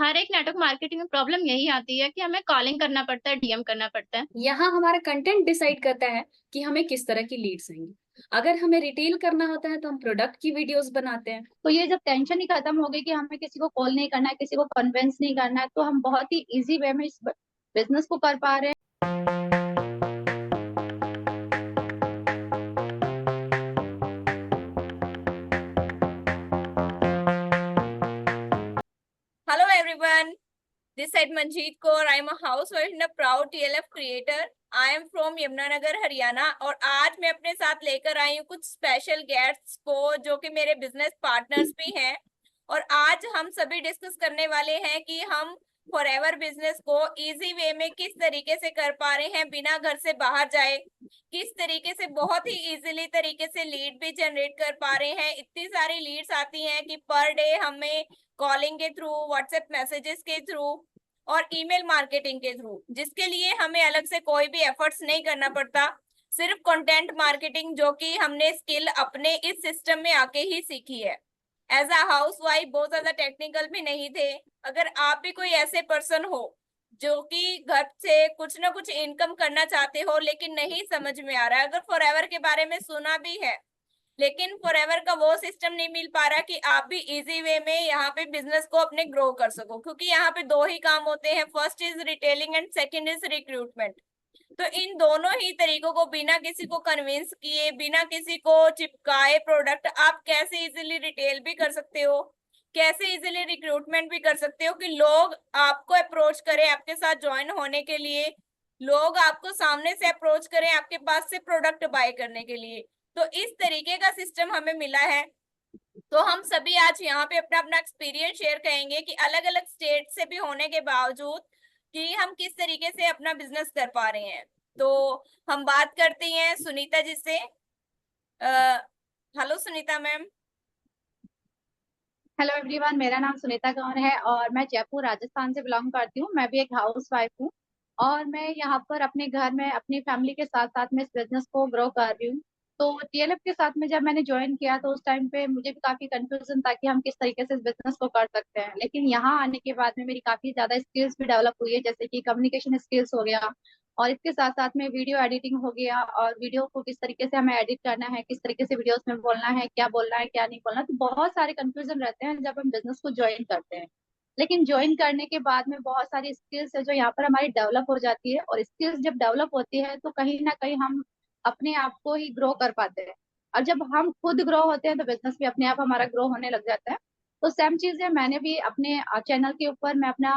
हर एक network marketing में problem यही आती है कि हमें कॉलिंग करना पड़ता है, डीएम करना पड़ता है। यहाँ हमारा कंटेंट डिसाइड करता है कि हमें किस तरह की लीड्स आएंगी। अगर हमें रिटेल करना होता है तो हम प्रोडक्ट की वीडियोस बनाते हैं। तो ये जब टेंशन ही खत्म हो गई कि हमें किसी को कॉल नहीं करना है, किसी को कन्विंस नहीं करना है, तो हम बहुत ही इजी वे में इस बिजनेस को कर पा रहे हैं। Hello everyone, this side Manjeet Kaur. I am a housewife and a proud TLF creator. I am from Yamunanagar Haryana और आज मैं अपने साथ लेकर आई हूँ कुछ स्पेशल गेस्ट्स को जो कि मेरे बिजनेस पार्टनर्स भी हैं। और आज हम सभी डिस्कस करने वाले हैं कि हम फॉरएवर बिजनेस को इजी वे में किस तरीके से कर पा रहे हैं बिना घर से बाहर जाए, किस तरीके से बहुत ही इजीली तरीके से लीड भी जनरेट कर पा रहे हैं। इतनी सारी लीड्स आती हैं कि पर डे हमें कॉलिंग के थ्रू, व्हाट्सएप मैसेजेस के थ्रू और ईमेल मार्केटिंग के थ्रू, जिसके लिए हमें अलग से कोई भी एफर्ट्स नहीं करना पड़ता। सिर्फ कंटेंट मार्केटिंग जो कि हमने स्किल अपने इस सिस्टम में आके ही सीखी है। एज अ हाउस वाइफ बहुत ज्यादा टेक्निकल भी नहीं थे। अगर आप भी कोई ऐसे पर्सन हो जो कि घर से कुछ ना कुछ इनकम करना चाहते हो लेकिन नहीं समझ में आ रहा है, अगर फॉरएवर के बारे में सुना भी है लेकिन फॉरएवर का वो सिस्टम नहीं मिल पा रहा कि आप भी इजी वे में यहाँ पे बिजनेस को अपने ग्रो कर सको, क्योंकि यहाँ पे दो ही काम होते हैं, first is retailing and second is recruitment. तो इन दोनों ही तरीकों को बिना किसी को कन्विंस किए, बिना किसी को चिपकाए प्रोडक्ट आप कैसे इजीली रिटेल भी कर सकते हो, कैसे इजीली रिक्रूटमेंट भी कर सकते हो कि लोग आपको अप्रोच करें आपके साथ ज्वाइन होने के लिए, लोग आपको सामने से अप्रोच करें आपके पास से प्रोडक्ट बाय करने के लिए। तो इस तरीके का सिस्टम हमें मिला है। तो हम सभी आज यहाँ पे अपना अपना एक्सपीरियंस शेयर करेंगे कि अलग अलग स्टेट से भी होने के बावजूद कि हम किस तरीके से अपना बिजनेस कर पा रहे हैं। तो हम बात करते हैं सुनीता जी से। Hello Sunita ma'am. Hello everyone, मेरा नाम सुनीता कौर है और मैं जयपुर राजस्थान से बिलोंग करती हूँ। मैं भी एक हाउस वाइफ हूँ और मैं यहाँ पर अपने घर में अपनी फैमिली के साथ साथ में इस बिजनेस को ग्रो कर रही हूँ। तो टीएलएफ के साथ में जब मैंने ज्वाइन किया तो उस टाइम पे मुझे भी काफी कंफ्यूजन था कि हम किस तरीके से इस बिजनेस को कर सकते हैं, लेकिन यहाँ आने के बाद में मेरी काफी ज्यादा स्किल्स भी डेवलप हुई है, जैसे कि कम्युनिकेशन स्किल्स हो गया और इसके साथ साथ में वीडियो एडिटिंग हो गया और वीडियो को किस तरीके से हमें एडिट करना है, किस तरीके से वीडियोस में बोलना है क्या नहीं बोलना। तो बहुत सारे कंफ्यूजन रहते हैं जब हम बिजनेस को ज्वाइन करते हैं, लेकिन ज्वाइन करने के बाद में बहुत सारी स्किल्स है जो यहाँ पर हमारी डेवलप हो जाती है और स्किल्स जब डेवलप होती है तो कहीं ना कहीं हम अपने आप को ही ग्रो कर पाते हैं। और जब हम खुद ग्रो होते हैं तो बिजनेस भी अपने आप हमारा ग्रो होने लग जाता है। तो सेम चीज है, मैंने भी अपने चैनल के ऊपर मैं अपना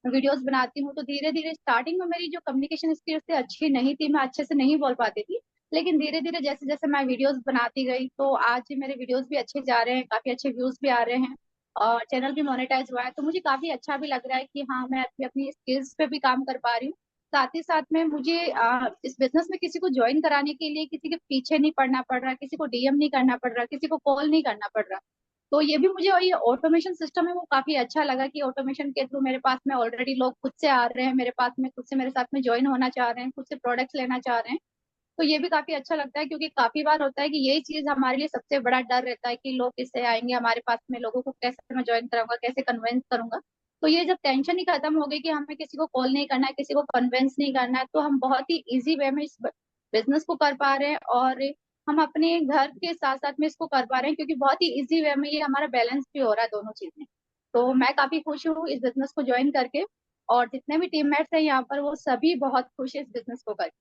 वीडियोस बनाती हूँ। तो धीरे धीरे स्टार्टिंग में मेरी जो कम्युनिकेशन स्किल्स थी अच्छी नहीं थी, मैं अच्छे से नहीं बोल पाती थी, लेकिन धीरे धीरे जैसे जैसे मैं वीडियोस बनाती गई तो आज मेरे वीडियोस भी अच्छे जा रहे हैं, काफी अच्छे व्यूज भी आ रहे हैं और चैनल भी मोनेटाइज हुआ है। तो मुझे काफी अच्छा भी लग रहा है कि हाँ, मैं अपनी अपनी स्किल्स पे भी काम कर पा रही हूँ। साथ ही साथ में मुझे इस बिजनेस में किसी को ज्वाइन कराने के लिए किसी के पीछे नहीं पड़ना पड़ रहा, किसी को डीएम नहीं करना पड़ रहा, किसी को कॉल नहीं करना पड़ रहा। तो ये भी मुझे, और ये ऑटोमेशन सिस्टम है वो काफी अच्छा लगा कि ऑटोमेशन के थ्रू मेरे पास में ऑलरेडी लोग खुद से आ रहे हैं, मेरे पास में खुद से मेरे साथ में ज्वाइन होना चाह रहे हैं, खुद से प्रोडक्ट्स लेना चाह रहे हैं। तो ये भी काफी अच्छा लगता है क्योंकि काफी बार होता है कि यही चीज हमारे लिए सबसे बड़ा डर रहता है कि लोग किससे आएंगे हमारे पास में, लोगों को कैसे मैं ज्वाइन कराऊंगा, कैसे कन्विंस करूंगा। तो ये जब टेंशन ही खत्म हो गई कि हमें किसी को कॉल नहीं करना है, किसी को कन्विंस नहीं करना है, तो हम बहुत ही इजी वे में इस बिजनेस को कर पा रहे हैं और हम अपने घर के साथ साथ में इसको कर पा रहे हैं क्योंकि बहुत ही इजी वे में ये हमारा बैलेंस भी हो रहा है दोनों चीजें। तो मैं काफी खुश हूँ इस बिजनेस को ज्वाइन करके और जितने भी टीममेट्स हैं यहाँ पर वो सभी बहुत खुश है इस बिजनेस को करके।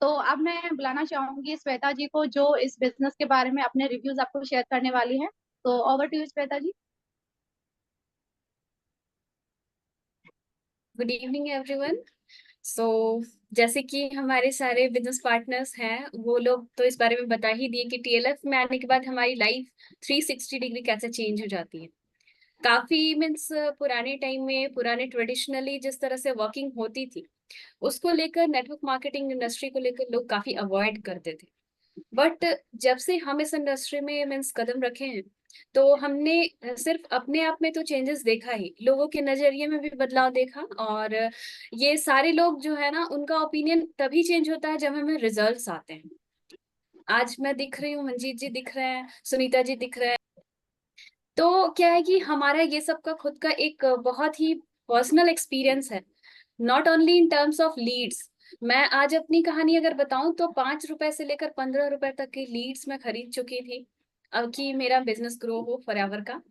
तो अब मैं बुलाना चाहूंगी श्वेता जी को जो इस बिजनेस के बारे में अपने रिव्यूज आपको शेयर करने वाली हैं। तो over to you Shweta ji. Good evening everyone. So जैसे कि हमारे सारे बिजनेस पार्टनर्स हैं वो लोग तो इस बारे में बता ही दिए कि टीएलएफ में आने के बाद हमारी लाइफ 360 डिग्री कैसे चेंज हो जाती है। काफी मीन्स पुराने टाइम में पुराने ट्रेडिशनली जिस तरह से वर्किंग होती थी उसको लेकर नेटवर्क मार्केटिंग इंडस्ट्री को लेकर लोग काफी अवॉइड करते थे। बट जब से हम इस इंडस्ट्री में मीन्स कदम रखे हैं तो हमने सिर्फ अपने आप में तो चेंजेस देखा ही, लोगों के नजरिए में भी बदलाव देखा। और ये सारे लोग जो है ना उनका ओपिनियन तभी चेंज होता है जब हमें रिजल्ट्स आते हैं। आज मैं दिख रही हूँ, मंजीत जी दिख रहे हैं, सुनीता जी दिख रहे हैं। तो क्या है कि हमारा ये सब का खुद का एक बहुत ही पर्सनल एक्सपीरियंस है, not only in terms of leads. मैं आज अपनी कहानी अगर बताऊं तो 5 रुपए से लेकर 15 रुपए तक की लीड्स मैं खरीद चुकी थी, अब कि मेरा बिजनेस ग्रो हो फॉरएवर का।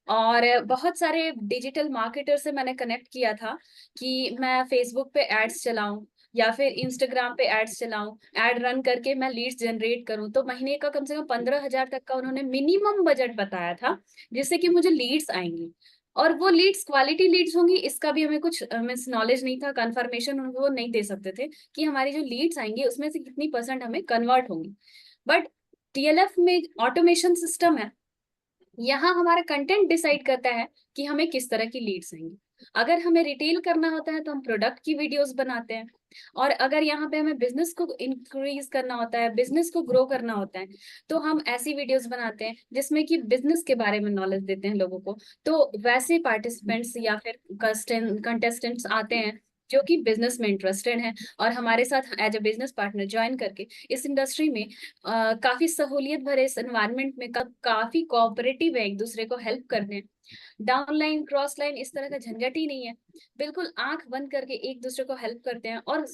और बहुत सारे डिजिटल मार्केटर से मैंने कनेक्ट किया था कि मैं फेसबुक पे एड्स चलाऊं या फिर इंस्टाग्राम पे एड्स चलाऊं, एड रन करके मैं लीड्स जनरेट करूं। तो महीने का कम से कम 15,000 तक का उन्होंने मिनिमम बजट बताया था, जिससे कि मुझे लीड्स आएंगी। और वो लीड्स क्वालिटी लीड्स होंगी, इसका भी हमें कुछ मीन्स नॉलेज नहीं था, कंफर्मेशन वो नहीं दे सकते थे कि हमारी जो लीड्स आएंगी उसमें से कितनी परसेंट हमें कन्वर्ट होंगी। बट टीएलएफ में ऑटोमेशन सिस्टम है, यहाँ हमारा कंटेंट डिसाइड करता है कि हमें किस तरह की लीड्स आएंगी। अगर हमें रिटेल करना होता है तो हम प्रोडक्ट की वीडियोस बनाते हैं, और अगर यहाँ पे हमें बिजनेस को इंक्रीज करना होता है, बिजनेस को ग्रो करना होता है, तो हम ऐसी वीडियोस बनाते हैं जिसमें कि बिजनेस के बारे में नॉलेज देते हैं लोगों को। तो वैसे पार्टिसिपेंट्स या फिर कंटेस्टेंट्स आते हैं जो कि बिजनेस में इंटरेस्टेड हैं, और हमारे साथ as a business partner join करके इस इंडस्ट्री में काफी सहूलियत भरे इस एनवायरनमेंट में काफी कोऑपरेटिव है, एक दूसरे को हेल्प करते हैं। डाउन लाइन क्रॉस लाइन इस तरह का झंझट ही नहीं है, बिल्कुल आंख बंद करके एक दूसरे को हेल्प करते हैं, और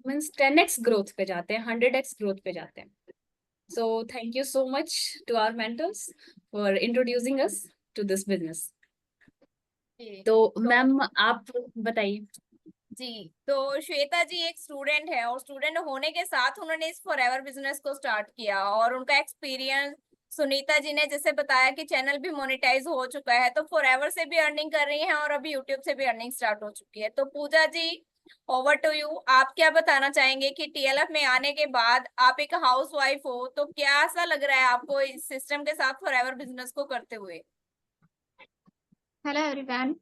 मीन्स 10x ग्रोथ पे जाते हैं, 100x ग्रोथ पे जाते हैं। So thank you so much to our mentors for introducing us to this business. तो मैम आप बताइए। जी, तो श्वेता जी एक स्टूडेंट है और स्टूडेंट होने के साथ उन्होंने इस फॉरएवर बिजनेस को स्टार्ट किया, और उनका एक्सपीरियंस सुनीता जी ने जैसे बताया कि चैनल भी मोनेटाइज हो चुका है, तो फॉरएवर से भी अर्निंग कर रही हैं और अभी यूट्यूब से भी अर्निंग स्टार्ट हो चुकी है। तो पूजा जी, ओवर टू यू। आप क्या बताना चाहेंगे कि टीएलएफ में आने के बाद आप एक हाउस वाइफ हो, तो क्या ऐसा लग रहा है आपको इस सिस्टम के साथ फॉरएवर बिजनेस को करते हुए? हेलो एवरीवन,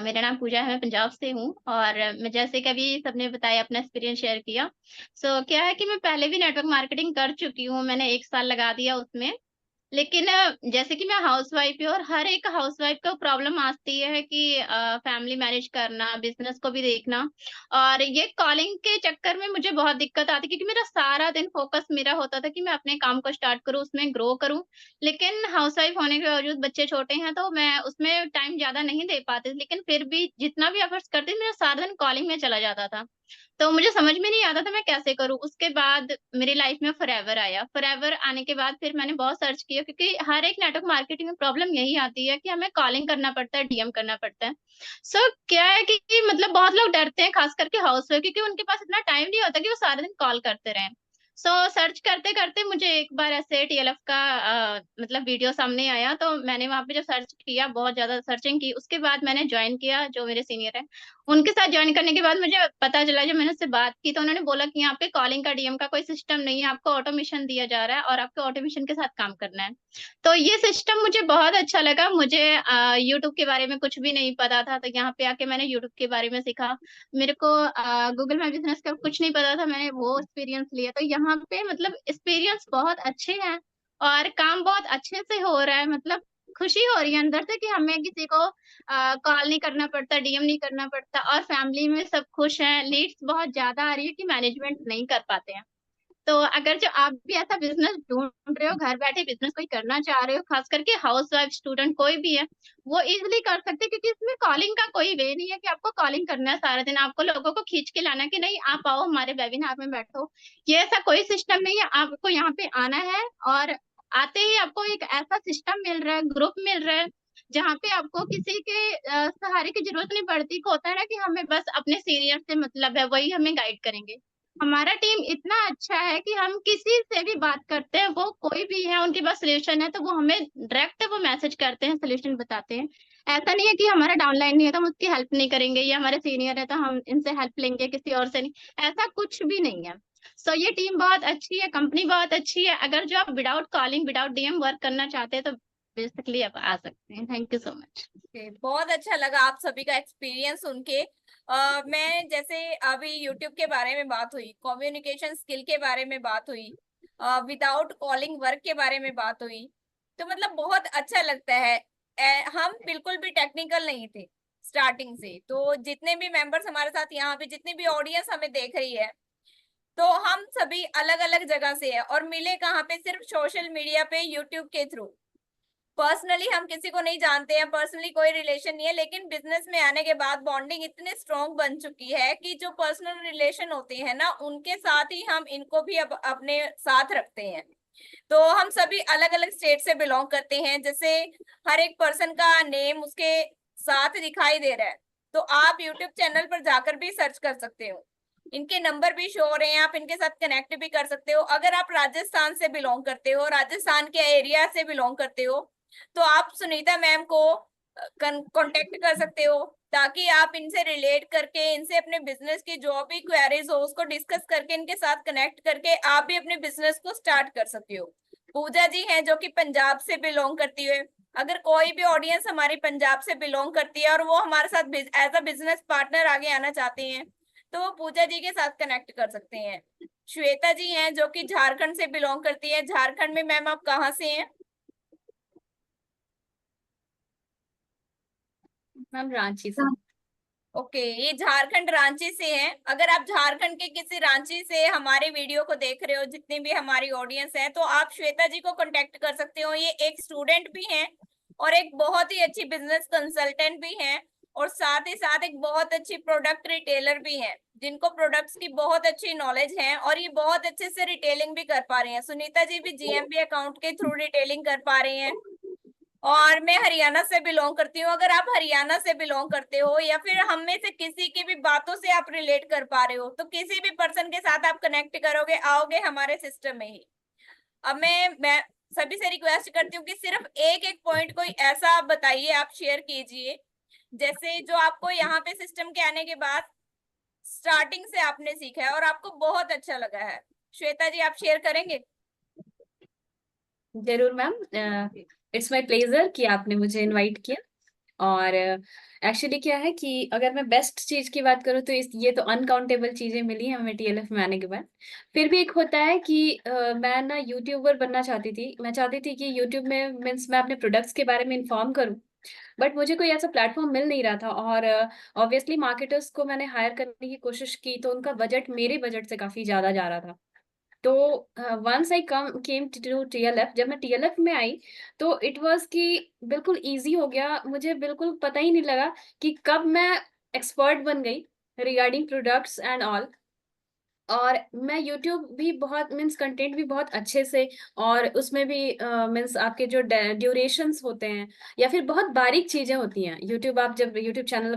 मेरा नाम पूजा है, मैं पंजाब से हूँ। और मैं जैसे कि अभी सबने बताया, अपना एक्सपीरियंस शेयर किया। क्या है कि मैं पहले भी नेटवर्क मार्केटिंग कर चुकी हूँ, मैंने 1 साल लगा दिया उसमें। लेकिन जैसे कि मैं हाउस वाइफ हूँ, और हर एक हाउस वाइफ को प्रॉब्लम आती है कि फैमिली मैनेज करना, बिजनेस को भी देखना। और ये कॉलिंग के चक्कर में मुझे बहुत दिक्कत आती, क्योंकि मेरा सारा दिन फोकस मेरा होता था कि मैं अपने काम को स्टार्ट करूँ, उसमें ग्रो करूँ। लेकिन हाउस वाइफ होने के बावजूद बच्चे छोटे हैं, तो मैं उसमें टाइम ज्यादा नहीं दे पाती, लेकिन फिर भी जितना भी एफर्ट्स करती थी, मेरा सारा दिन कॉलिंग में चला जाता था। तो मुझे समझ में नहीं आता था मैं कैसे करूँ। उसके बाद मेरी लाइफ में फॉरएवर आया। फॉरएवर आने के बाद फिर मैंने बहुत सर्च किया, क्योंकि हर एक नेटवर्क मार्केटिंग में प्रॉब्लम यही आती है कि हमें कॉलिंग करना पड़ता है, डीएम करना पड़ता है। क्या है कि मतलब बहुत लोग डरते हैं, खास करके हाउस वाइफ, क्योंकि उनके पास इतना टाइम नहीं होता कि वो सारा दिन कॉल करते रहें। सर्च करते करते मुझे एक बार ऐसे टीएलएफ का मतलब वीडियो सामने आया, तो मैंने वहां पे जब सर्च किया, बहुत ज्यादा सर्चिंग की, उसके बाद मैंने ज्वाइन किया। जो मेरे सीनियर है, उनके साथ ज्वाइन करने के बाद मुझे पता चला, जब मैंने उससे बात की, तो उन्होंने बोला कि यहाँ पे कॉलिंग का, डीएम का कोई सिस्टम नहीं है, आपको ऑटोमेशन दिया जा रहा है और आपको ऑटोमेशन के साथ काम करना है। तो ये सिस्टम मुझे बहुत अच्छा लगा। मुझे यूट्यूब के बारे में कुछ भी नहीं पता था, तो यहाँ पे आके मैंने यूट्यूब के बारे में सीखा। मेरे को गूगल माई बिजनेस का कुछ नहीं पता था, मैंने वो एक्सपीरियंस लिया। तो यहाँ पे मतलब एक्सपीरियंस बहुत अच्छे हैं, और काम बहुत अच्छे से हो रहा है। मतलब खुशी हो रही है अंदर से कि हमें किसी को कॉल नहीं करना पड़ता, डीएम नहीं करना पड़ता, और फैमिली में सब खुश हैं। लीड्स बहुत ज्यादा आ रही है कि मैनेजमेंट नहीं कर पाते हैं। तो अगर जो आप भी ऐसा बिजनेस ढूंढ रहे हो, घर बैठे बिजनेस कोई करना चाह रहे हो, खास करके हाउस वाइफ, स्टूडेंट, कोई भी है, वो इजिली कर सकते हैं, क्योंकि इसमें कॉलिंग का कोई वे नहीं है कि आपको कॉलिंग करना है सारा दिन, आपको लोगों को खींच के लाना कि नहीं आप आओ हमारे वेबिनार में बैठो। ये ऐसा कोई सिस्टम नहीं है। आपको यहाँ पे आना है, और आते ही आपको एक ऐसा सिस्टम मिल रहा है, ग्रुप मिल रहा है, जहाँ पे आपको किसी के सहारे की जरूरत नहीं पड़ती। को होता है ना कि हमें बस अपने सीनियर से मतलब है, वही हमें गाइड करेंगे। हमारा टीम इतना अच्छा है कि हम किसी से भी बात करते हैं, वो कोई भी है, उनके पास सोल्यूशन है, तो वो हमें डायरेक्ट वो मैसेज करते हैं, सोल्यूशन बताते हैं। ऐसा नहीं है कि हमारा डाउनलाइन नहीं है तो हम उसकी हेल्प नहीं करेंगे, या हमारे सीनियर है तो हम इनसे हेल्प लेंगे, किसी और से नहीं। ऐसा कुछ भी नहीं है। ये टीम बहुत अच्छी है, कंपनी बहुत अच्छी है। अगर जो आप without calling, without DM work करना चाहते हैं, तो बेसिकली आप आ सकते हैं। Thank you so much. बहुत अच्छा लगा आप सभी का एक्सपीरियंस सुन के। मैं जैसे अभी यूट्यूब के बारे में बात हुई, कम्युनिकेशन स्किल के बारे में बात हुई, विदाउट कॉलिंग वर्क के बारे में बात हुई, तो मतलब बहुत अच्छा लगता है। हम बिल्कुल भी टेक्निकल नहीं थे स्टार्टिंग से। तो जितने भी मेंबर्स हमारे साथ यहाँ पे, जितनी भी ऑडियंस हमें देख रही है, तो हम सभी अलग अलग जगह से है और मिले कहाँ पे, सिर्फ सोशल मीडिया पे, यूट्यूब के थ्रू। पर्सनली हम किसी को नहीं जानते हैं, पर्सनली कोई रिलेशन नहीं है, लेकिन बिजनेस में आने के बाद बॉन्डिंग इतनी स्ट्रांग बन चुकी है कि जो पर्सनल रिलेशन होते हैं ना, उनके साथ ही हम इनको भी अब अपने साथ रखते हैं। तो हम सभी अलग अलग स्टेट से बिलोंग करते हैं, जैसे हर एक पर्सन का नेम उसके साथ दिखाई दे रहा है, तो आप यूट्यूब चैनल पर जाकर भी सर्च कर सकते हो, इनके नंबर भी शो हो रहे हैं, आप इनके साथ कनेक्ट भी कर सकते हो। अगर आप राजस्थान से बिलोंग करते हो, राजस्थान के एरिया से बिलोंग करते हो, तो आप सुनीता मैम को कांटेक्ट कर सकते हो, ताकि आप इनसे रिलेट करके, इनसे अपने बिजनेस की जो भी क्वेरीज हो उसको डिस्कस करके, इनके साथ कनेक्ट करके आप भी अपने बिजनेस को स्टार्ट कर सकते हो। पूजा जी हैं जो कि पंजाब से बिलोंग करती है, अगर कोई भी ऑडियंस हमारी पंजाब से बिलोंग करती है और वो हमारे साथ एज अ बिजनेस पार्टनर आगे आना चाहते हैं, तो वो पूजा जी के साथ कनेक्ट कर सकते हैं। श्वेता जी हैं जो कि झारखंड से बिलोंग करती है। झारखंड में मैम आप कहाँ से हैं? मैम रांची से। ओके, ये झारखंड रांची से है। अगर आप झारखंड के किसी रांची से हमारे वीडियो को देख रहे हो, जितनी भी हमारी ऑडियंस है, तो आप श्वेता जी को कांटेक्ट कर सकते हो। ये एक स्टूडेंट भी हैं और एक बहुत ही अच्छी बिजनेस कंसल्टेंट भी हैं, और साथ ही साथ एक बहुत अच्छी प्रोडक्ट रिटेलर भी हैं, जिनको प्रोडक्ट्स की बहुत अच्छी नॉलेज है और ये बहुत अच्छे से रिटेलिंग भी कर पा रही हैं। सुनीता जी भी जीएमबी अकाउंट के थ्रू रिटेलिंग कर पा रही हैं। और मैं हरियाणा से बिलोंग करती हूँ। अगर आप हरियाणा से बिलोंग करते हो या फिर हम में से किसी की भी बातों से आप रिलेट कर पा रहे हो, तो किसी भी पर्सन के साथ आप कनेक्ट करोगे, आओगे हमारे सिस्टम में ही। अब मैं सभी से रिक्वेस्ट करती हूँ कि सिर्फ एक एक पॉइंट कोई ऐसा आप बताइए, आप शेयर कीजिए, जैसे जो आपको यहाँ पे सिस्टम के आने के बाद स्टार्टिंग से आपने सीखा है और आपको बहुत अच्छा लगा है। श्वेता जी, आप शेयर करेंगे? जरूर मैम, इट्स माय प्लेजर कि आपने मुझे इनवाइट किया। और एक्चुअली क्या है कि अगर मैं बेस्ट चीज की बात करूँ तो ये तो अनकाउंटेबल चीजें मिली हैं हमें टीएलएफ में आने के बाद। फिर भी एक होता है कि मैं ना यूट्यूबर बनना चाहती थी। मैं चाहती थी कि यूट्यूब में मीन्स मैं अपने प्रोडक्ट्स के बारे में इन्फॉर्म करूँ, बट मुझे कोई ऐसा प्लेटफॉर्म मिल नहीं रहा था। और ऑब्वियसली मार्केटर्स को मैंने हायर करने की कोशिश की तो उनका बजट मेरे बजट से काफी ज्यादा जा रहा था। तो once I came to TLF, जब मैं टीएलएफ में आई तो इट वाज कि बिल्कुल इजी हो गया। मुझे बिल्कुल पता ही नहीं लगा कि कब मैं एक्सपर्ट बन गई रिगार्डिंग प्रोडक्ट्स एंड ऑल। और मैं यूट्यूब भी बहुत मीन्स कंटेंट भी बहुत अच्छे से, और उसमें भी मीन्स आपके जो ड्यूरेशंस होते हैं या फिर बहुत बारीक चीजें होती हैं। यूट्यूब आप जब यूट्यूब चैनल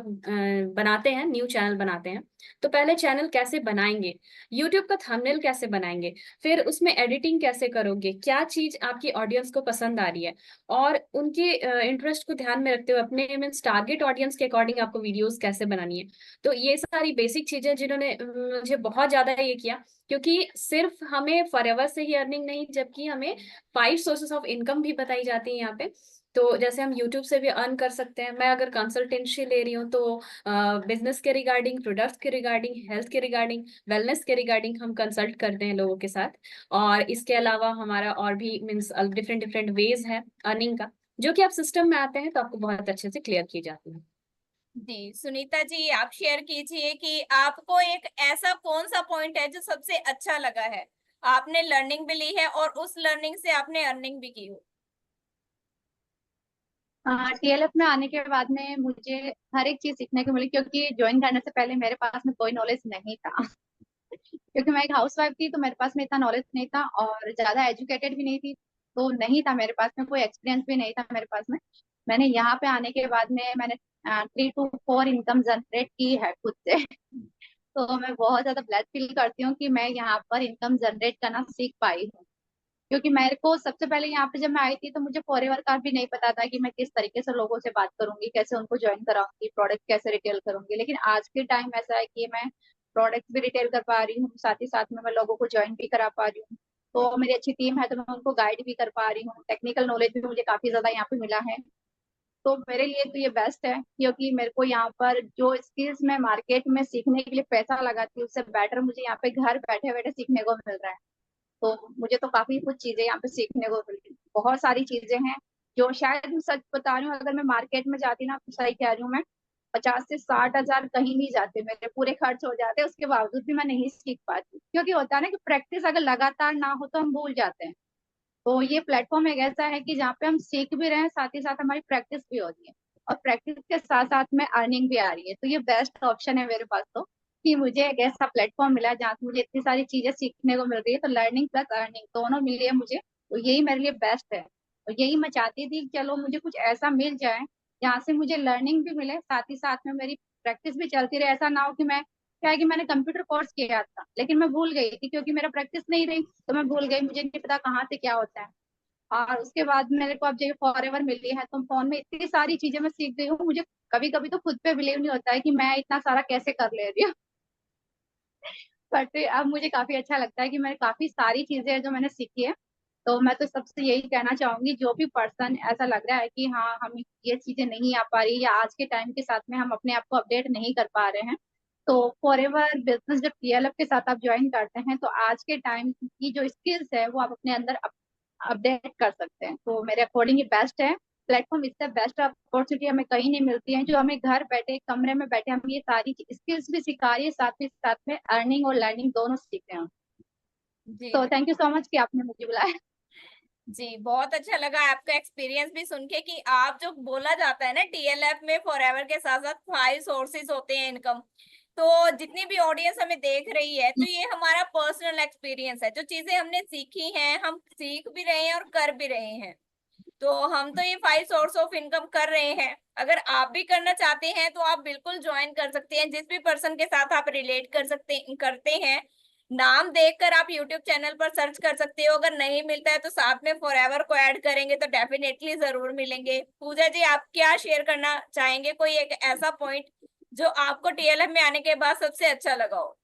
बनाते हैं, न्यू चैनल बनाते हैं, तो पहले चैनल कैसे बनाएंगे, यूट्यूब का थंबनेल कैसे बनाएंगे, फिर उसमें एडिटिंग कैसे करोगे, क्या चीज आपकी ऑडियंस को पसंद आ रही है, और उनके इंटरेस्ट को ध्यान में रखते हुए अपने मीन्स टारगेट ऑडियंस के अकॉर्डिंग आपको वीडियोस कैसे बनानी है। तो ये सारी बेसिक चीजें जिन्होंने मुझे बहुत ज्यादा ये किया, क्योंकि सिर्फ हमें फॉरएवर से ही अर्निंग नहीं, जबकि हमें 5 सोर्सेस ऑफ इनकम भी बताई जाती है यहाँ पे। तो जैसे हम यूट्यूब से भी अर्न कर सकते हैं। मैं अगर कंसल्टेंसी ले रही हूँ तो बिजनेस के रिगार्डिंग, प्रोडक्ट्स के रिगार्डिंग, हेल्थ के रिगार्डिंग, वेलनेस के रिगार्डिंग हम कंसल्ट करते हैं लोगों के साथ। और इसके अलावा हमारा और भी मीन्स डिफरेंट डिफरेंट वेज है अर्निंग का, जो कि आप सिस्टम में आते हैं तो आपको बहुत अच्छे से क्लियर की जाती है। जी सुनीता जी, आप शेयर कीजिए कि आपको एक ऐसा कौन सा पॉइंट है जो सबसे अच्छा लगा है, आपने लर्निंग भी ली है और उस लर्निंग से आपने अर्निंग भी की हो। टीएलएफ में आने के बाद में मुझे हर एक चीज सीखने को मिली, क्योंकि ज्वाइन करने से पहले मेरे पास में कोई नॉलेज नहीं था। क्योंकि मैं एक हाउसवाइफ थी, तो मेरे पास में इतना नॉलेज नहीं था और ज्यादा एजुकेटेड भी नहीं थी, तो नहीं था मेरे पास में कोई एक्सपीरियंस भी नहीं था मेरे पास में। मैंने यहाँ पे आने के बाद में मैंने 3 to 4 इनकम जनरेट की है खुद से। तो मैं बहुत ज्यादा ब्लेस्ड फील करती हूँ कि मैं यहाँ पर इनकम जनरेट करना सीख पाई हूँ। क्योंकि मेरे को सबसे पहले यहाँ पे जब मैं आई थी तो मुझे फॉरएवर का भी नहीं पता था कि मैं किस तरीके से लोगों से बात करूंगी, कैसे उनको ज्वाइन कराऊंगी, प्रोडक्ट कैसे रिटेल करूंगी। लेकिन आज के टाइम ऐसा है कि मैं प्रोडक्ट भी रिटेल कर पा रही हूँ, साथ ही साथ में मैं लोगों को ज्वाइन भी करा पा रही हूँ। तो मेरी अच्छी टीम है तो मैं उनको गाइड भी कर पा रही हूँ। टेक्निकल नॉलेज भी मुझे काफी ज्यादा यहाँ पे मिला है। तो मेरे लिए तो ये बेस्ट है, क्योंकि मेरे को यहाँ पर जो स्किल्स मैं मार्केट में सीखने के लिए पैसा लगाती हूँ उससे बेटर मुझे यहाँ पे घर बैठे बैठे सीखने को मिल रहा है। तो मुझे तो काफी कुछ चीजें यहाँ पे सीखने को मिली, बहुत सारी चीजें हैं जो शायद मैं सच बता रही हूँ, अगर मैं मार्केट में जाती ना तो सही कह रही हूँ मैं, 50 से 60 हजार कहीं नहीं जाते, मेरे पूरे खर्च हो जाते, उसके बावजूद भी मैं नहीं सीख पाती। क्योंकि होता है ना कि प्रैक्टिस अगर लगातार ना हो तो हम भूल जाते हैं। तो ये प्लेटफॉर्म एक ऐसा है कि जहाँ पे हम सीख भी रहे हैं, साथ ही साथ हमारी प्रैक्टिस भी होती है, और प्रैक्टिस के साथ साथ में अर्निंग भी आ रही है। तो ये बेस्ट ऑप्शन है मेरे पास, तो कि मुझे एक ऐसा प्लेटफॉर्म मिला जहाँ से मुझे इतनी सारी चीजें सीखने को मिल रही है। तो लर्निंग प्लस अर्निंग दोनों मिली है मुझे, तो यही मेरे लिए बेस्ट है। और यही मैं चाहती थी कि चलो मुझे कुछ ऐसा मिल जाए जहाँ से मुझे लर्निंग भी मिले, साथ ही साथ में मेरी प्रैक्टिस भी चलती रहे। ऐसा ना हो कि मैं, क्या है कि मैंने कंप्यूटर कोर्स किया था लेकिन मैं भूल गई थी, क्योंकि मेरा प्रैक्टिस नहीं रही तो मैं भूल गई, मुझे नहीं पता कहाँ से क्या होता है। और उसके बाद मेरे को अब जो फॉर एवर मिली है, तो फोन में इतनी सारी चीजें मैं सीख गई हूँ, मुझे कभी कभी तो खुद पे बिलीव नहीं होता है कि मैं इतना सारा कैसे कर ले रही हूँ। बट अब मुझे काफी अच्छा लगता है कि मैं काफी सारी चीजें हैं जो मैंने सीखी है। तो मैं तो सबसे यही कहना चाहूंगी, जो भी पर्सन ऐसा लग रहा है कि हाँ हम ये चीजें नहीं आ पा रही, या आज के टाइम के साथ में हम अपने आप को अपडेट नहीं कर पा रहे हैं, तो फॉर एवर बिजनेस जब टीएलएफ के साथ आप ज्वाइन करते हैं, तो आज के टाइम की जो स्किल्स है वो आप अपने अंदर अपडेट कर सकते हैं। तो मेरे अकॉर्डिंग ये बेस्ट है प्लेटफॉर्म। इससे बेस्ट अपॉर्चुनिटी हमें कहीं नहीं मिलती है, जो हमें घर बैठे कमरे में बैठे हम ये सारी स्किल्स भी सिखा रही है, साथ ही साथ में अर्निंग और लर्निंग दोनों सीख रहे हैं। जी तो थैंक यू सो मच कि आपने मुझे बुलाया। जी, बहुत अच्छा लगा आपका एक्सपीरियंस भी सुन के कि आप जो बोला जाता है ना टीएलएफ में फॉरएवर के साथ साथ 5 सोर्सेज होते हैं इनकम। तो जितनी भी ऑडियंस हमें देख रही है, तो ये हमारा पर्सनल एक्सपीरियंस है, जो चीजें हमने सीखी हैं हम सीख भी रहे हैं और कर भी रहे हैं। तो हम तो ये 5 सोर्स ऑफ इनकम कर रहे हैं। अगर आप भी करना चाहते हैं तो आप बिल्कुल ज्वाइन कर सकते हैं, जिस भी पर्सन के साथ आप रिलेट करते हैं। नाम देखकर आप यूट्यूब चैनल पर सर्च कर सकते हो, अगर नहीं मिलता है तो साथ में फॉरएवर को ऐड करेंगे तो डेफिनेटली जरूर मिलेंगे। पूजा जी, आप क्या शेयर करना चाहेंगे, कोई एक ऐसा पॉइंट जो आपको टीएलएफ में आने के बाद सबसे अच्छा लगा हो?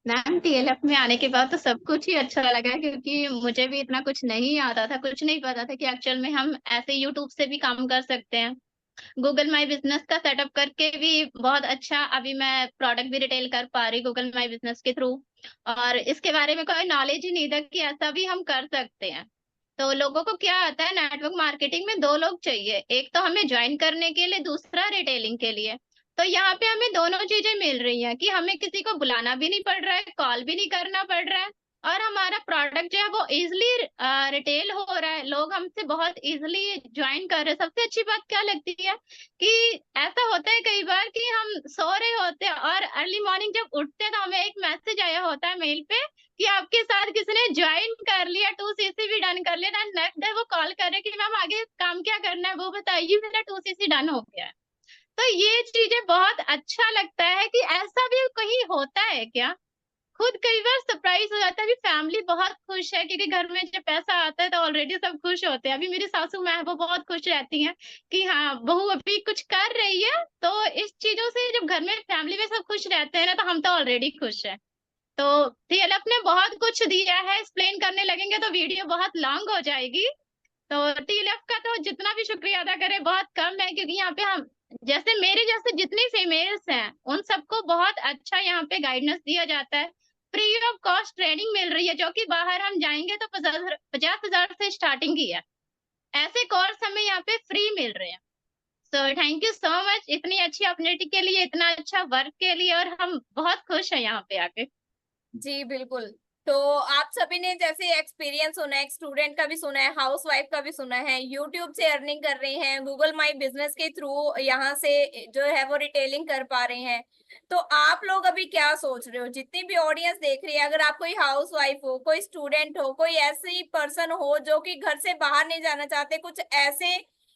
मैम टीएलएफ में आने के बाद तो सब कुछ ही अच्छा लगा, क्योंकि मुझे भी इतना कुछ नहीं आता था, कुछ नहीं पता था कि एक्चुअल में हम ऐसे यूट्यूब से भी काम कर सकते हैं। गूगल माई बिजनेस का सेटअप करके भी बहुत अच्छा, अभी मैं प्रोडक्ट भी रिटेल कर पा रही गूगल माई बिजनेस के थ्रू। और इसके बारे में कोई नॉलेज ही नहीं था कि ऐसा भी हम कर सकते हैं। तो लोगों को क्या आता है, नेटवर्क मार्केटिंग में दो लोग चाहिए, एक तो हमें ज्वाइन करने के लिए, दूसरा रिटेलिंग के लिए। तो यहाँ पे हमें दोनों चीजें मिल रही हैं कि हमें किसी को बुलाना भी नहीं पड़ रहा है, कॉल भी नहीं करना पड़ रहा है, और हमारा प्रोडक्ट जो है वो इजिली रिटेल हो रहा है, लोग हमसे बहुत इजिली ज्वाइन कर रहे हैं। सबसे अच्छी बात क्या लगती है कि ऐसा होता है कई बार कि हम सो रहे होते हैं और अर्ली मॉर्निंग जब उठते हैं तो हमें एक मैसेज आया होता है मेल पे कि आपके साथ किसी ने ज्वाइन कर लिया, 2CC भी डन कर लिया। नेक्स्ट डे वो कॉल करे कि मैम आगे काम क्या करना है वो बताइए, मेरा 2CC डन हो गया है। तो ये चीजें बहुत अच्छा लगता है कि ऐसा भी कहीं होता है क्या। खुद कई बार सरप्राइज हो जाता है। अभी फैमिली बहुत खुश है क्योंकि घर में जब पैसा आता है तो ऑलरेडी सब खुश होते हैं। अभी मेरी सासू माँ है वो बहुत खुश रहती हैं कि हाँ बहू अभी कुछ कर रही है। तो इस चीजों से जब घर में फैमिली में सब खुश रहते हैं ना, तो हम तो ऑलरेडी खुश है। तो टीएलएफ ने बहुत कुछ दिया है, एक्सप्लेन करने लगेंगे तो वीडियो बहुत लॉन्ग हो जाएगी। तो टीएलएफ का तो जितना भी शुक्रिया अदा करें बहुत कम है, क्योंकि यहाँ पे हम जैसे मेरे जैसे जितनी फीमेल्स हैं उन सबको बहुत अच्छा यहाँ पे गाइडेंस दिया जाता है। फ्री ऑफ कॉस्ट ट्रेनिंग मिल रही है, जो कि बाहर हम जाएंगे तो 50,000 से स्टार्टिंग ही है। ऐसे कोर्स हमें यहाँ पे फ्री मिल रहे हैं। So thank you so much इतनी अच्छी अपॉर्चुनिटी के लिए, इतना अच्छा वर्क के लिए, और हम बहुत खुश हैं यहाँ पे आके। जी बिल्कुल। तो आप सभी ने जैसे एक्सपीरियंस सुना है, एक स्टूडेंट का भी सुना है, हाउस वाइफ का भी सुना है, यूट्यूब से अर्निंग कर रहे हैं, गूगल माई बिजनेस के थ्रू यहाँ से जो है वो रिटेलिंग कर पा रहे हैं। तो आप लोग अभी क्या सोच रहे हो, जितनी भी ऑडियंस देख रही है, अगर आप कोई हाउस वाइफ हो, कोई स्टूडेंट हो, कोई ऐसी पर्सन हो जो कि घर से बाहर नहीं जाना चाहते, कुछ ऐसे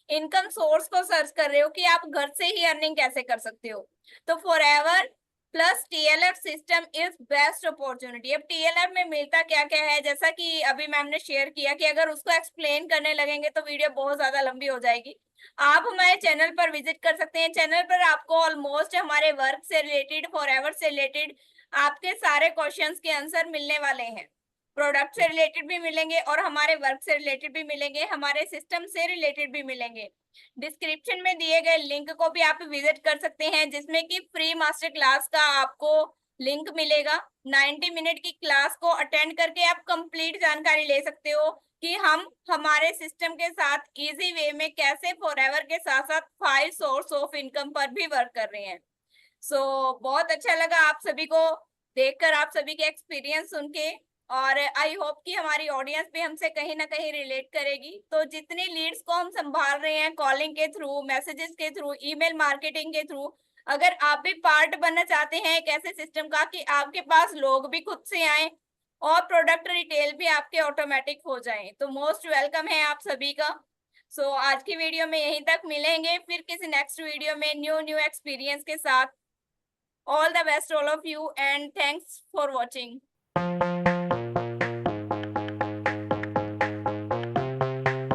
इनकम सोर्स को सर्च कर रहे हो कि आप घर से ही अर्निंग कैसे कर सकते हो, तो forever plus TLF system is best opportunity. अब टीएलएफ में मिलता क्या क्या है, जैसा कि अभी मैम ने शेयर किया कि अगर उसको एक्सप्लेन करने लगेंगे तो वीडियो बहुत ज्यादा लंबी हो जाएगी। आप हमारे चैनल पर विजिट कर सकते हैं। चैनल पर आपको ऑलमोस्ट हमारे वर्क से रिलेटेड, फॉरएवर से रिलेटेड आपके सारे क्वेश्चंस के आंसर मिलने वाले हैं। प्रोडक्ट से रिलेटेड भी मिलेंगे और हमारे वर्क से रिलेटेड भी मिलेंगे, हमारे सिस्टम से रिलेटेड भी मिलेंगे। डिस्क्रिप्शन में दिए गए लिंक को भी आप विजिट कर सकते हैं, जिसमें कि फ्री मास्टर क्लास का आपको लिंक मिलेगा। 90 मिनट की क्लास को अटेंड करके आप कंप्लीट जानकारी ले सकते हो कि हम हमारे सिस्टम के साथ इजी वे में कैसे फॉरएवर के साथ साथ 5 सोर्स ऑफ इनकम पर भी वर्क कर रहे हैं। सो बहुत अच्छा लगा आप सभी को देखकर, आप सभी के एक्सपीरियंस सुन के। और आई होप कि हमारी ऑडियंस भी हमसे कहीं ना कहीं रिलेट करेगी। तो जितनी लीड्स को हम संभाल रहे हैं कॉलिंग के थ्रू, मैसेजेस के थ्रू, ईमेल मार्केटिंग के थ्रू, अगर आप भी पार्ट बनना चाहते हैं एक ऐसे सिस्टम का कि आपके पास लोग भी खुद से आए और प्रोडक्ट रिटेल भी आपके ऑटोमेटिक हो जाए, तो मोस्ट वेलकम है आप सभी का। सो आज की वीडियो में यहीं तक, मिलेंगे फिर किसी नेक्स्ट वीडियो में न्यू एक्सपीरियंस के साथ। All the best all of you and thanks for watching.